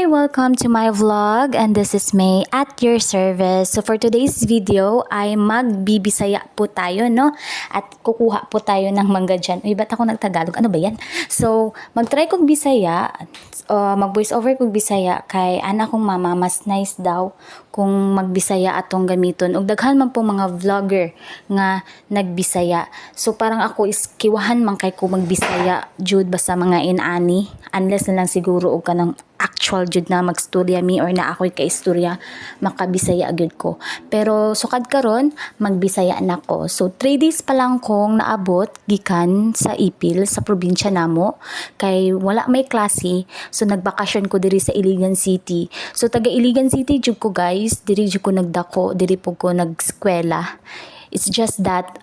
Hi! Welcome to my vlog and this is May at your service. So for today's video ay magbibisaya po tayo, no? At kukuha po tayo ng mangga dyan. Uy, ba't ako nagtagalog? Ano ba yan? So, mag-try kong bisaya, mag-voice over kong bisaya kay anak kong mama, mas nice daw kung magbisaya atong gamiton. Ug daghan man po mga vlogger nga nagbisaya. So parang ako is kiwahan man kay ko magbisaya jud basta mga inani, unless na lang siguro og kanang actual jud na magstorya mi or na ako'y kaistorya makabisaya gyud ko. Pero sukad karon magbisaya na ko. So 3 days pa lang kong naabot gikan sa Ipil sa probinsya namo kay wala may klase. So nagbakasyon ko diri sa Iligan City. So taga Iligan City jud ko guys, diri jud ko nagdako, diri po ko nagskwela. It's just that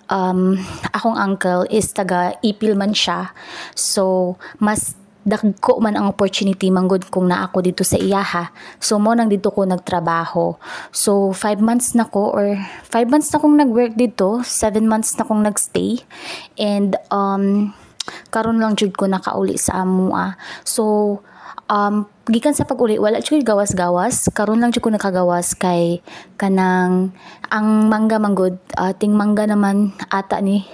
akong uncle is taga Ipil man siya. So mas dagko man ang opportunity manggod kung naa ako dito sa iyaha. So mo nang dito ko nagtrabaho. So 5 months na ko or 5 months na kong nagwork dito, 7 months na kong nagstay. And karon lang jud ko nakauli sa amua. So gikan sa pag-uli wala jud gawas-gawas, karon lang jud ko nakagawas kay kanang ang mangga manggod, ting mangga naman ata ni.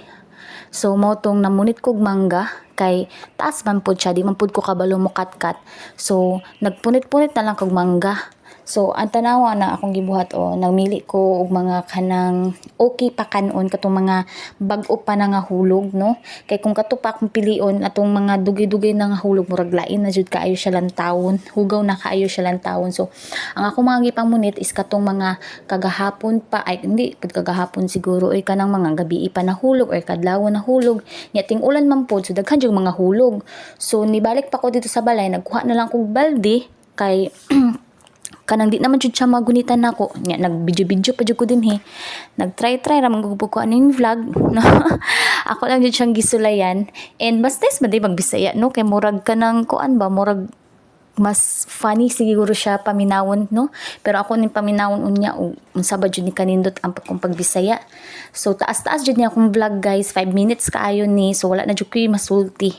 So mo tong namunit kog mangga kay taas man pud siya, di man pud ko kabalo mo kat-kat. So nagpunit-punit na lang kog mangga. So ang tanawa na akong gibuhat nagmili ko og mga kanang okay pa kanon katong mga bag-o pa na nga hulog, no? Kay kung katupak mong pilion atong mga dugay-dugay na nga hulog murag lain na jud kaayo siya lantawon, hugaw na kaayo siya lantawon. So ang ako mga gipamunit is katong mga kagahapon pa, ay hindi pud kagahapon siguro ay kanang mga gabi pa na hulog or kadlawon na hulog. Nya ting ulan man pod so daghan jud mga hulog. So nibalik pa ko dito sa balay, nagkuha na lang kog balde kay kanang di naman jud siya magunitan nako. Nya nag-video pa jud ko dinhi. Nag-try ra man gugbo ko aning vlog, no? Ako lang jud siyang gisulayan and mas nice man di magbisaya, no? Kay murag kanang kuan ba, murag mas funny siguro siya paminawon, no? Pero ako ning paminawon unya unsa ba jud ni kanindot ang kung pagbisaya. So taas-taas jud ni akong vlog guys, 5 minutes kaayo ni. So wala na jud ko masulti,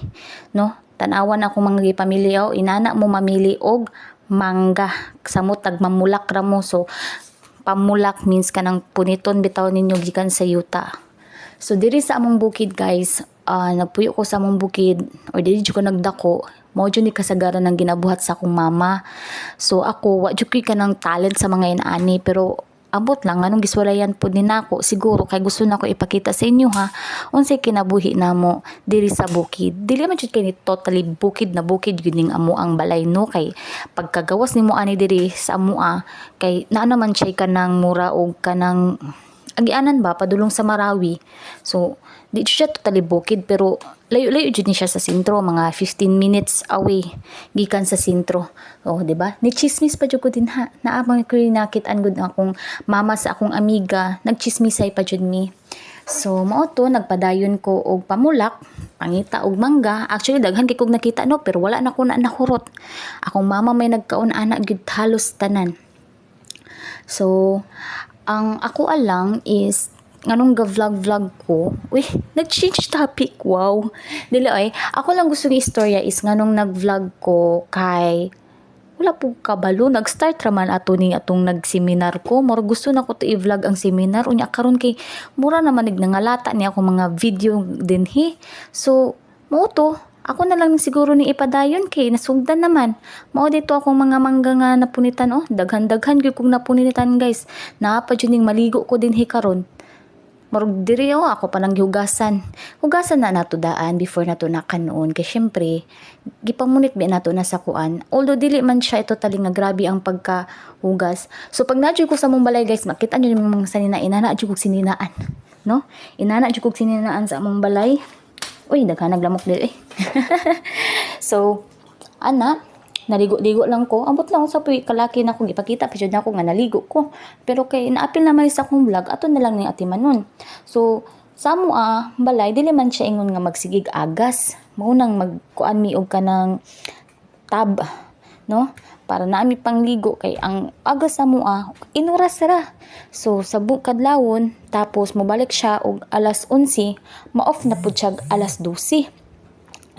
no? Tanawan ako mga gipamilya inana mo mamili og mangga samot tagmamulak ra mo. So pamulak means kanang puniton bitaw ninyo gikan sa yuta. So diri sa among bukid guys, nagpuyo ko sa among bukid or diri jud ko nagdako. Mao jud ni kasagaran ng ginabuhat sa akong mama. So ako wa jud ko kanang talent sa mga inaani, pero abot lang anong giswalayan pud ni nako siguro kay gusto nako ipakita sa inyo ha unsay kinabuhi namo diri sa bukid. Dili man jud kay ni totally bukid na bukid gyud ning amo ang balay, no? Kay pagkagawas nimo ani diri sa amoa kay naa naman siya kanang mura og kanang agianan ba padulong sa Marawi. So di siya totally bukid pero layo-layo jud ni siya sa sentro, mga 15 minutes away gikan sa sentro. Oh, di ba? Ni chismis pa jud ko din ha. Naabang ko nakit-an gud akong mama sa akong amiga, nagchismisay pa jud mi. So mao to nagpadayon ko og pamulak, pangita og mangga. Actually daghan kay kog nakita, no, pero wala na ko na nahurot. Akong mama may nagkaon ana gud halos tanan. So ang ako alang is nganong ga-vlog ko. Uy, nag-change topic. Wow. Dili ay, ako lang gusto ng istorya is nganong nag-vlog ko kay wala po kabalo. Nag-start raman ato ning atong nag-seminar ko. Mura gusto na ko to i-vlog ang seminar. Unya karon kay mura naman nangalata ni ako mga video din he. So, mo to. Ako na lang siguro ni ipadayon kay nasugdan naman. Mao dito akong mga mangga nga napunitan. Daghan-daghan gyud kong napunitan guys. Naapa jud ning maligo ko din he karon. Marog diri ako pa nang gihugasan. Hugasan na nato daan before nato nakanoon kay syempre gipamunit bi nato na sa kuan. Although dili man siya totally nga grabe ang pagkahugas. So pag nadyo ko sa mong balay guys, makita nyo yung mga sanina, inana jud kog sininaan, no? Inana jud kog sininaan sa among balay. Uy, daghan naglamok dili. So ana naligo-ligo lang ko. Ambot lang sa puwi kalaki na ko gipakita pa jud nako nga naligo ko. Pero kay naapil naman sa akong vlog, ato na lang ning atimanon. So sa amoa balay dili man siya ingon nga magsigig agas. Mao nang magkuan mi og kanang tab, no? Para naami pangligo kay ang agas sa amoa inuras ra. So sa kadlawon tapos mobalik siya og alas 11, ma-off na pud siya alas 12.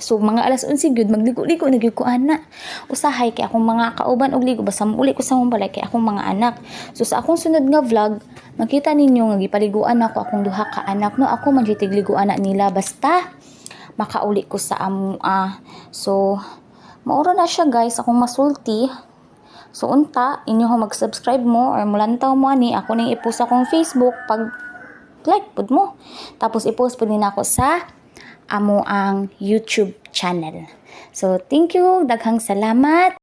So mga alas 11 gyud magligo-ligo na gyud ko ana. Usahay kay akong mga kauban og ligo basta uli ko sa mong balay kay akong mga anak. So sa akong sunod nga vlog, makita ninyo nga gipaliguan ako akong duha ka anak no. Ako man gyud tigliguan na nila basta makauli ko sa amua. So maura na siya guys akong masulti. So unta inyo mag-subscribe mo or mulantaw mo ani ako ning i-post akong Facebook pag like pud mo. Tapos i-post pud din ako sa amo ang YouTube channel. So, thank you. Daghang salamat.